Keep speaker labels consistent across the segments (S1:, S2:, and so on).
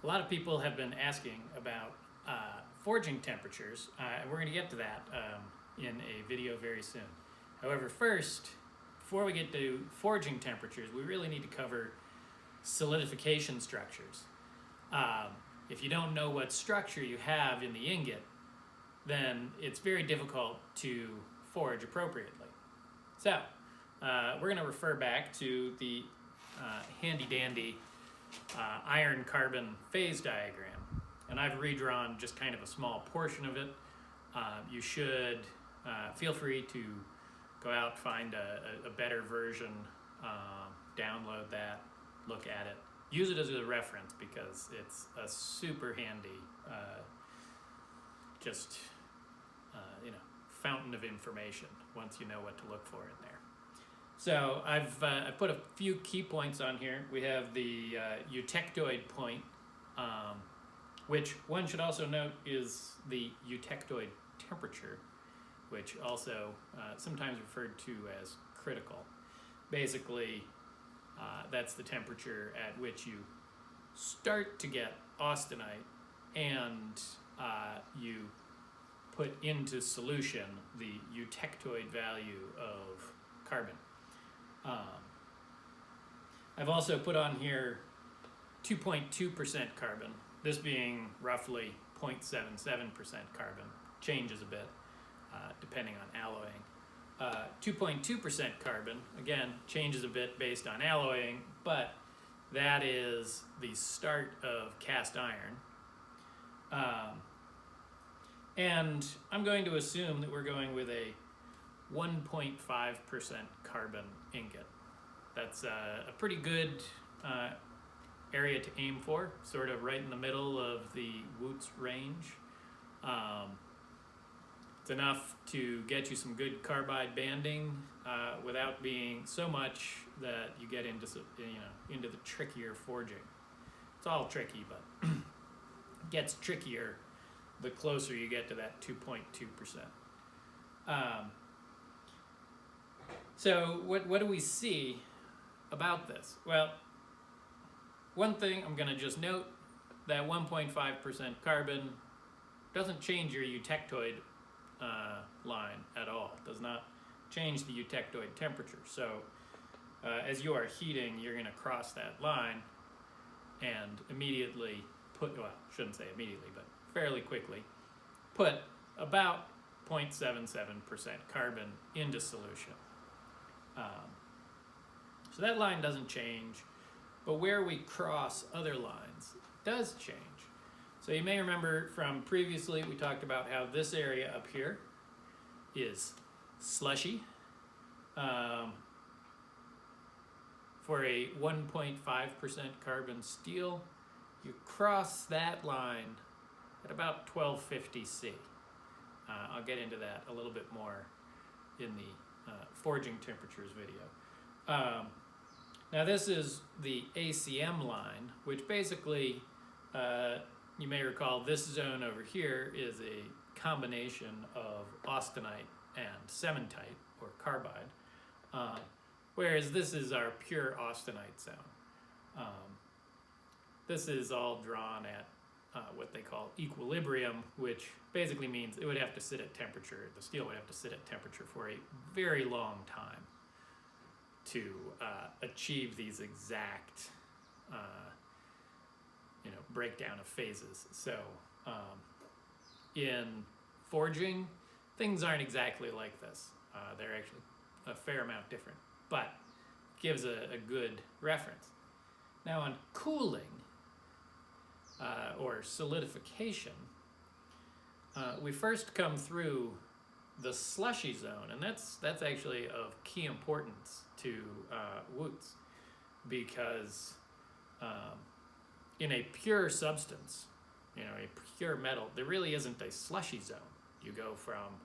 S1: A lot of people have been asking about forging temperatures, and we're going to get to that in a video very soon. However, first, before we get to forging temperatures, we really need to cover solidification structures. If you don't know what structure you have in the ingot, then it's very difficult to forge appropriately. So, we're going to refer back to the handy-dandy iron carbon phase diagram, and I've redrawn just kind of a small portion of it. You should feel free to go out, find a better version, download that, look at it, use it as a reference because it's a super handy fountain of information once you know what to look for in there. So I've put a few key points on here. We have the eutectoid point, which one should also note is the eutectoid temperature, which also sometimes referred to as critical. Basically, that's the temperature at which you start to get austenite and you put into solution the eutectoid value of carbon. I've also put on here 2.2% carbon, this being roughly 0.77% carbon, changes a bit depending on alloying. 2.2% carbon, again, changes a bit based on alloying, but that is the start of cast iron. And I'm going to assume that we're going with a 1.5% carbon ingot. That's a pretty good area to aim for, sort of right in the middle of the Wootz range. It's enough to get you some good carbide banding without being so much that you get into the trickier forging. It's all tricky, but it gets trickier the closer you get to that 2.2%. So what do we see about this? Well, one thing I'm going to just note, that 1.5% carbon doesn't change your eutectoid line at all. It does not change the eutectoid temperature. So as you are heating, you're going to cross that line and immediately shouldn't say immediately, but fairly quickly, put about 0.77% carbon into solution. So that line doesn't change, but where we cross other lines does change. So you may remember from previously we talked about how this area up here is slushy. For a 1.5% carbon steel, you cross that line at about 1250 C. I'll get into that a little bit more in the forging temperatures video. Now this is the ACM line, which basically, you may recall this zone over here is a combination of austenite and cementite, or carbide, whereas this is our pure austenite zone. This is all drawn at what they call equilibrium, which basically means it would have to sit at temperature, the steel would have to sit at temperature for a very long time to achieve these exact breakdown of phases. So in forging, things aren't exactly like this. They're actually a fair amount different, but gives a good reference. Now on cooling, or solidification, we first come through the slushy zone, and that's actually of key importance to Wootz, because in a pure substance, a pure metal, there really isn't a slushy zone. You go from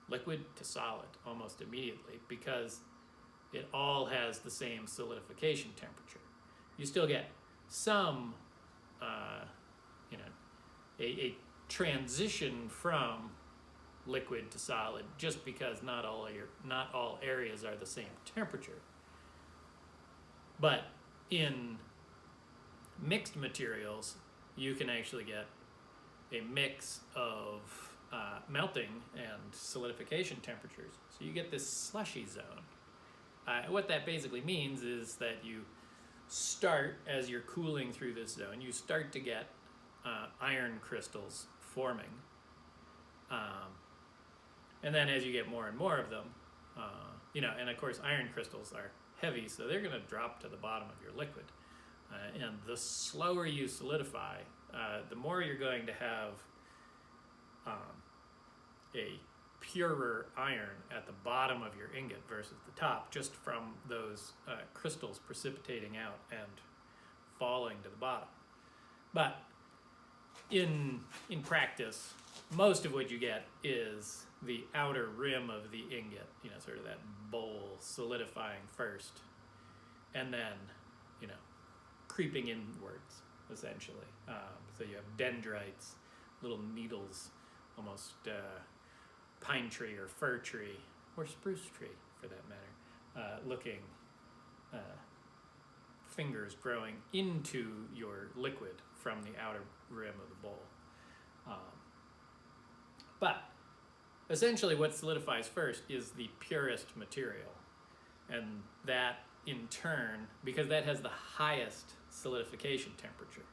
S1: liquid to solid almost immediately because it all has the same solidification temperature. You still get some a transition from liquid to solid, just because not all areas are the same temperature. But in mixed materials, you can actually get a mix of melting and solidification temperatures. So you get this slushy zone. What that basically means is that you start, as you're cooling through this zone, you start to get iron crystals forming. And then as you get more and more of them, and of course iron crystals are heavy, so they're going to drop to the bottom of your liquid. And the slower you solidify, the more you're going to have a purer iron at the bottom of your ingot versus the top, just from those crystals precipitating out and falling to the bottom. But in practice, most of what you get is the outer rim of the ingot, sort of that bowl solidifying first, and then, creeping inwards, essentially. So you have dendrites, little needles, almost pine tree or fir tree, or spruce tree for that matter, looking fingers growing into your liquid from the outer rim of the bowl. But essentially what solidifies first is the purest material, and that in turn, because that has the highest solidification temperature.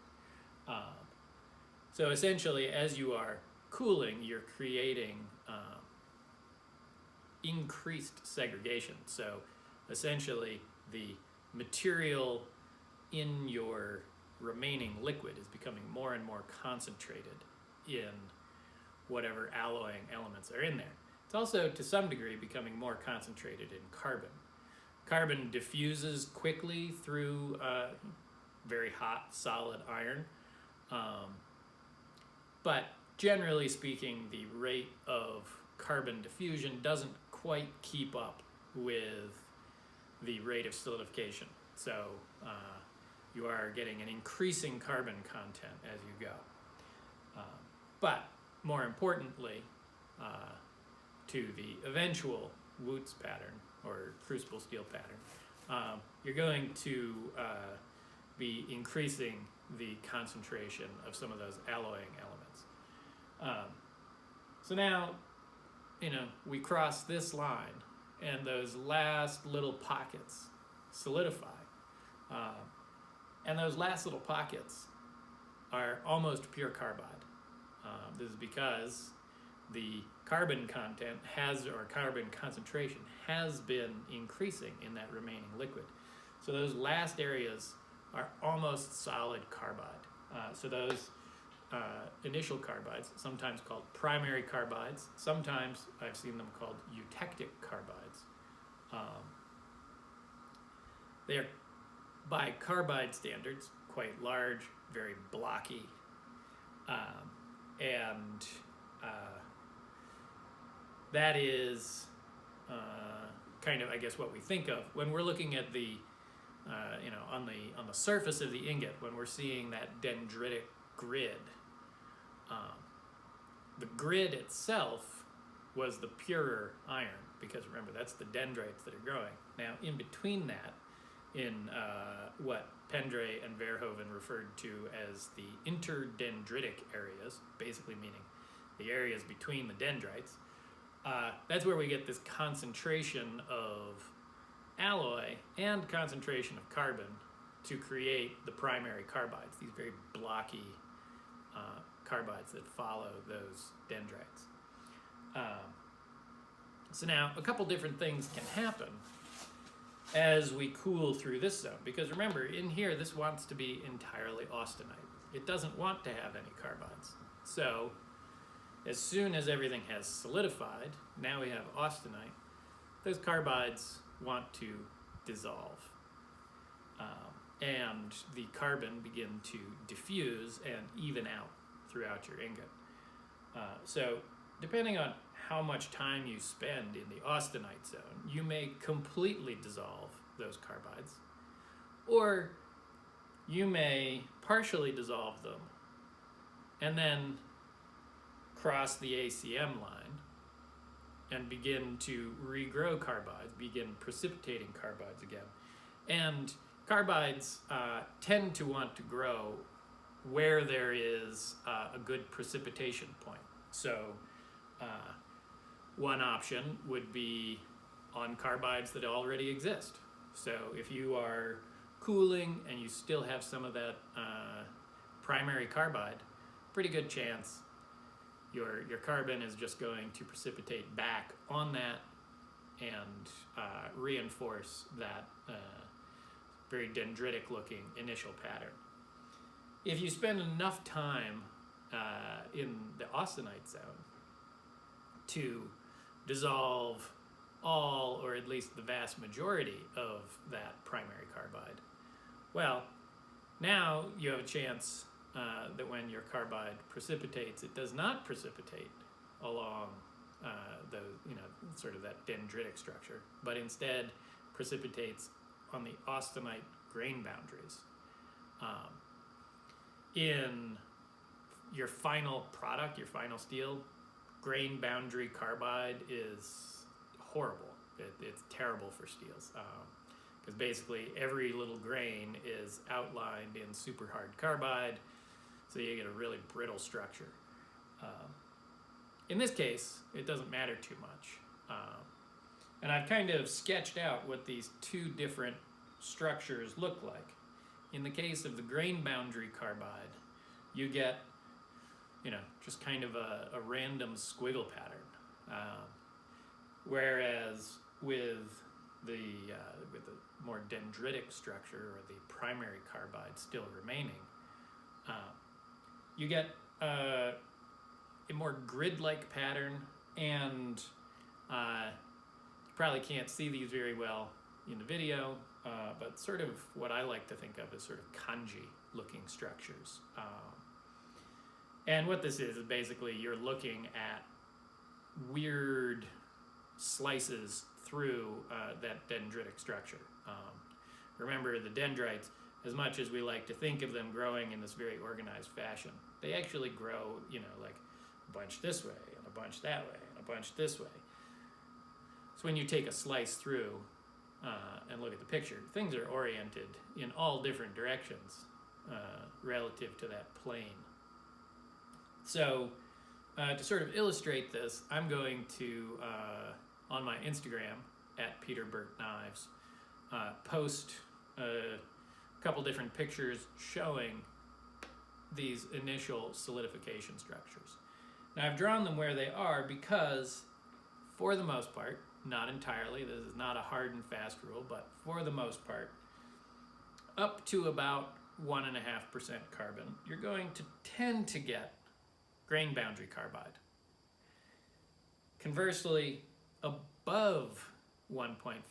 S1: So essentially, as you are cooling, you're creating increased segregation. So essentially, the material in your remaining liquid is becoming more and more concentrated in whatever alloying elements are in there. It's also, to some degree, becoming more concentrated in carbon. Carbon diffuses quickly through very hot, solid iron. But generally speaking, the rate of carbon diffusion doesn't quite keep up with the rate of solidification. So you are getting an increasing carbon content as you go. But more importantly, to the eventual Wootz pattern or crucible steel pattern, you're going to be increasing the concentration of some of those alloying elements. So now, we cross this line and those last little pockets solidify. And those last little pockets are almost pure carbide. This is because the carbon content or carbon concentration has been increasing in that remaining liquid. So those last areas are almost solid carbide. So those initial carbides, sometimes called primary carbides, sometimes I've seen them called eutectic carbides. They are, by carbide standards, quite large, very blocky, and that is kind of, I guess, what we think of when we're looking at the, on the surface of the ingot, when we're seeing that dendritic grid. The grid itself was the purer iron, because remember, that's the dendrites that are growing. Now, in between that, in what Pendray and Verhoeven referred to as the interdendritic areas, basically meaning the areas between the dendrites, that's where we get this concentration of alloy and concentration of carbon to create the primary carbides, these very blocky carbides that follow those dendrites. So now, a couple different things can happen as we cool through this zone, because remember, in here, this wants to be entirely austenite. It doesn't want to have any carbides. So, as soon as everything has solidified, now we have austenite, those carbides want to dissolve. And the carbon begin to diffuse and even out throughout your ingot. So, depending on how much time you spend in the austenite zone, you may completely dissolve those carbides, or you may partially dissolve them and then cross the ACM line and begin to regrow carbides, begin precipitating carbides again. And carbides tend to want to grow where there is a good precipitation point. So one option would be on carbides that already exist. So if you are cooling and you still have some of that primary carbide, pretty good chance your carbon is just going to precipitate back on that and reinforce that very dendritic looking initial pattern. If you spend enough time in the austenite zone to dissolve all, or at least the vast majority of that primary carbide, well, now you have a chance that when your carbide precipitates, it does not precipitate along the, sort of that dendritic structure, but instead precipitates on the austenite grain boundaries. In your final product, your final steel, grain boundary carbide is horrible. It's terrible for steels because basically every little grain is outlined in super hard carbide, so you get a really brittle structure. In this case, it doesn't matter too much. And I've kind of sketched out what these two different structures look like. In the case of the grain boundary carbide, you get, just kind of a random squiggle pattern. Whereas with the more dendritic structure, or the primary carbide still remaining, you get a more grid-like pattern, and you probably can't see these very well in the video, but sort of what I like to think of as sort of kanji-looking structures. And what this is basically you're looking at weird slices through that dendritic structure. Remember, the dendrites, as much as we like to think of them growing in this very organized fashion, they actually grow, like a bunch this way, and a bunch that way, and a bunch this way. So when you take a slice through and look at the picture, things are oriented in all different directions relative to that plane. So to sort of illustrate this, I'm going to, on my Instagram, @PeterBurkeKnives, post a couple different pictures showing these initial solidification structures. Now I've drawn them where they are because, for the most part, not entirely, this is not a hard and fast rule, but for the most part, up to about 1.5% carbon, you're going to tend to get grain boundary carbide. Conversely, above 1.5%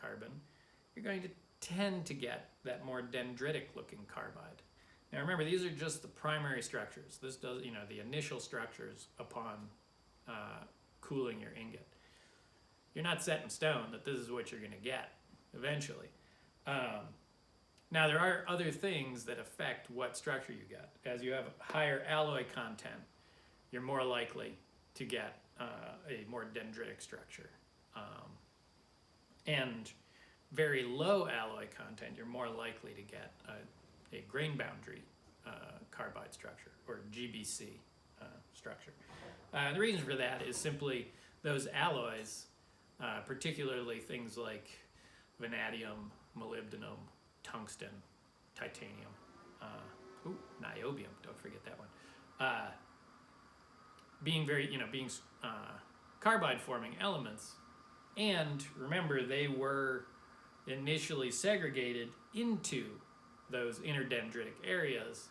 S1: carbon, you're going to tend to get that more dendritic looking carbide. Now remember, these are just the primary structures. This does, the initial structures upon cooling your ingot. You're not set in stone that this is what you're going to get eventually. Now there are other things that affect what structure you get. As you have higher alloy content, you're more likely to get a more dendritic structure. And very low alloy content, you're more likely to get a grain boundary carbide structure, or GBC structure. The reason for that is simply those alloys, particularly things like vanadium, molybdenum, tungsten, titanium, niobium, don't forget that one. Being very, being carbide forming elements, and remember, they were initially segregated into those interdendritic areas.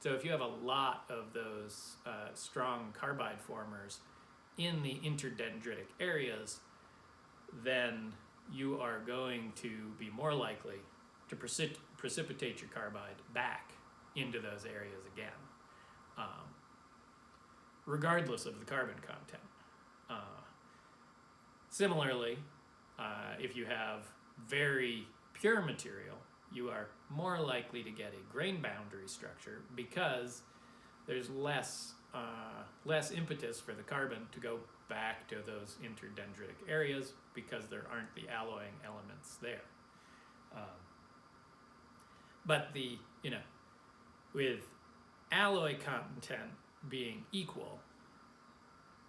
S1: So if you have a lot of those strong carbide formers in the interdendritic areas, then you are going to be more likely to precipitate your carbide back into those areas again, regardless of the carbon content. Similarly, if you have very pure material, you are more likely to get a grain boundary structure because there's less impetus for the carbon to go back to those interdendritic areas because there aren't the alloying elements there. But with alloy content being equal,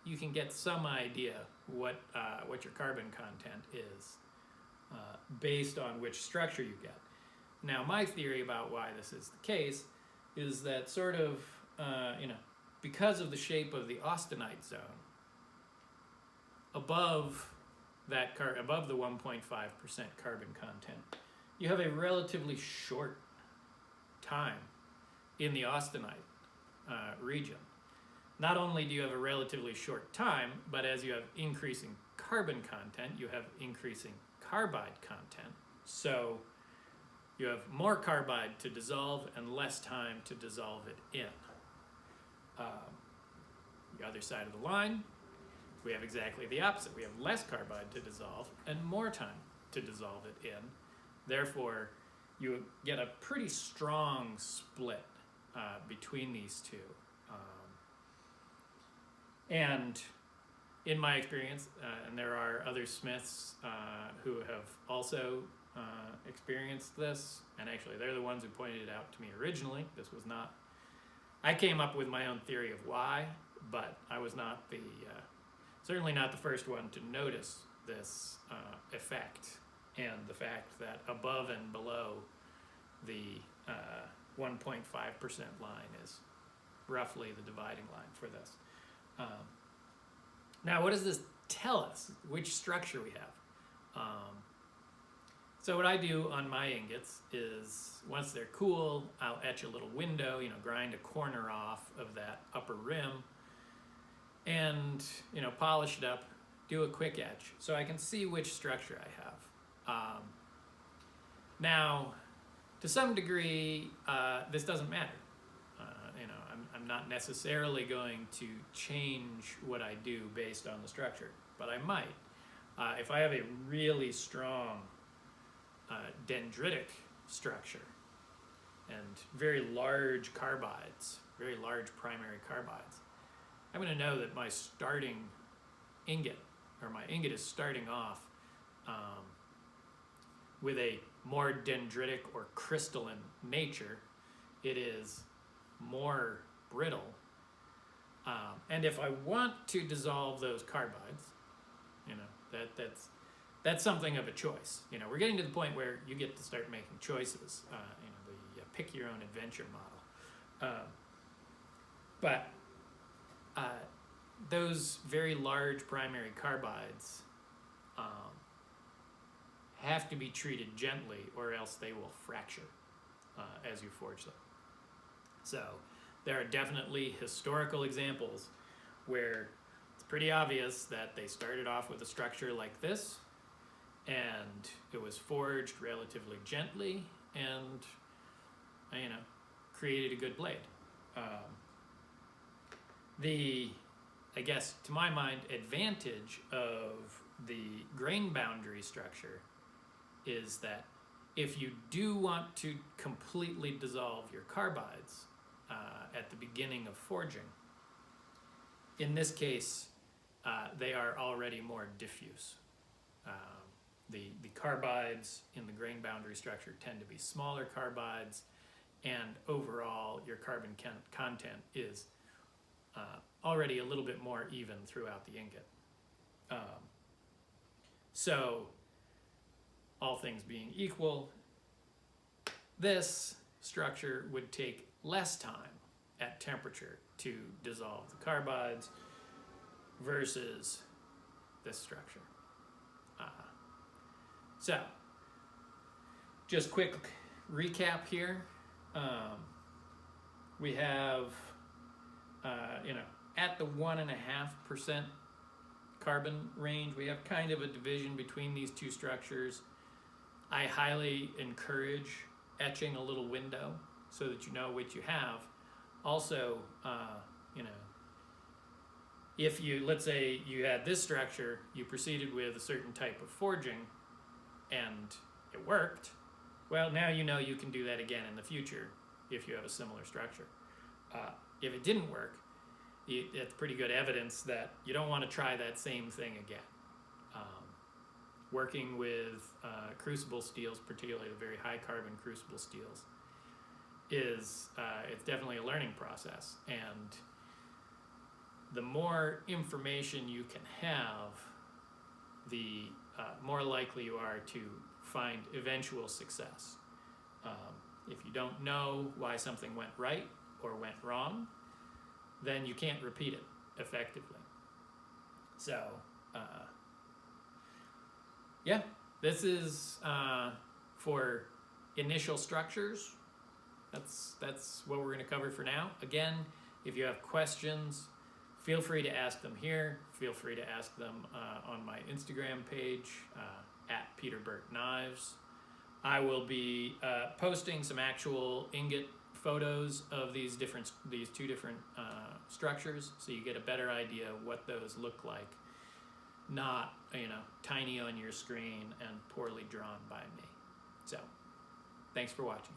S1: you can get some idea what your carbon content is based on which structure you get. Now, my theory about why this is the case is that sort of, because of the shape of the austenite zone, above above the 1.5% carbon content, you have a relatively short time in the austenite region. Not only do you have a relatively short time, but as you have increasing carbon content, you have increasing carbide content. So you have more carbide to dissolve and less time to dissolve it in. The other side of the line, we have exactly the opposite. We have less carbide to dissolve and more time to dissolve it in. Therefore, you get a pretty strong split between these two. And in my experience, and there are other smiths who have also experienced this, and actually they're the ones who pointed it out to me originally. This was not, I came up with my own theory of why, but I was not the, certainly not the first one to notice this effect and the fact that above and below the 1.5% line is roughly the dividing line for this. Now, what does this tell us? Which structure we have? So what I do on my ingots is, once they're cool, I'll etch a little window, grind a corner off of that upper rim, and polish it up, do a quick etch, so I can see which structure I have. Now, to some degree, this doesn't matter. I'm not necessarily going to change what I do based on the structure, but I might. If I have a really strong dendritic structure and very large carbides, very large primary carbides, I'm going to know that my starting ingot, or my ingot is starting off with a more dendritic or crystalline nature. It is more brittle. And if I want to dissolve those carbides, that's something of a choice. We're getting to the point where you get to start making choices. The pick your own adventure model. But those very large primary carbides have to be treated gently, or else they will fracture as you forge them. So there are definitely historical examples where it's pretty obvious that they started off with a structure like this, and it was forged relatively gently, and created a good blade. I guess, to my mind, advantage of the grain boundary structure is that if you do want to completely dissolve your carbides at the beginning of forging, in this case, they are already more diffuse. The carbides in the grain boundary structure tend to be smaller carbides, and overall your carbon content is already a little bit more even throughout the ingot. So, all things being equal, this structure would take less time at temperature to dissolve the carbides versus this structure. So, just quick recap here. We have, at the 1.5% carbon range, we have kind of a division between these two structures. I highly encourage etching a little window so that you know what you have. Also, if let's say you had this structure, you proceeded with a certain type of forging, and it worked, well, now you know you can do that again in the future if you have a similar structure. If it didn't work, it's pretty good evidence that you don't want to try that same thing again. Working with crucible steels, particularly the very high carbon crucible steels, is it's definitely a learning process, and the more information you can have, the more likely you are to find eventual success. If you don't know why something went right or went wrong, then you can't repeat it effectively. So, yeah, this is for initial structures. That's what we're going to cover for now. Again, if you have questions, feel free to ask them here. Feel free to ask them on my Instagram page, at Peter Burt Knives. I will be posting some actual ingot photos of these two different structures, so you get a better idea what those look like. Not, tiny on your screen and poorly drawn by me. So, thanks for watching.